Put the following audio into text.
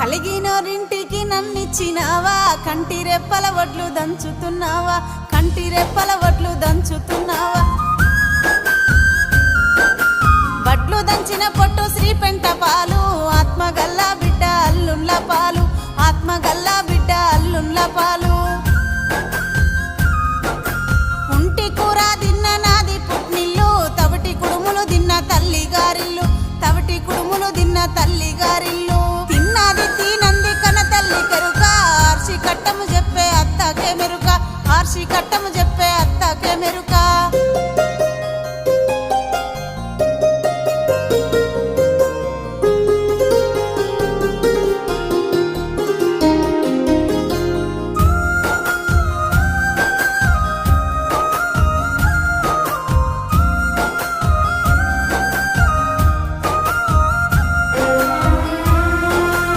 కలిగినోరింటికి నన్నిచ్చినావా, కంటి రెప్పల వడ్లు దంచుతున్నావా, కంటి రెప్పల వడ్లు దంచుతున్నావా. వడ్లు దంచిన పొట్టు శ్రీ పెంట పాలు, ఆత్మగల్లా బిడ్డ అల్లుండ్ల పాలు, ఆత్మగల్లా బిడ్డ అల్లుండ్ల పాలు. ఉంటి కూర తిన్న నాది పుట్నిల్లు, తవిటి కుడుములు తిన్న తల్లి గారిల్లు, తవిటి కుడుములు తిన్న తల్లి గారిల్లు. తిన్నది తినంది కన తల్లి కెరుక, ఆర్షి కట్టము చెప్పే అత్తకే మెరుక, ఆర్షి కట్టము చెప్పే అత్తకే మెరుక.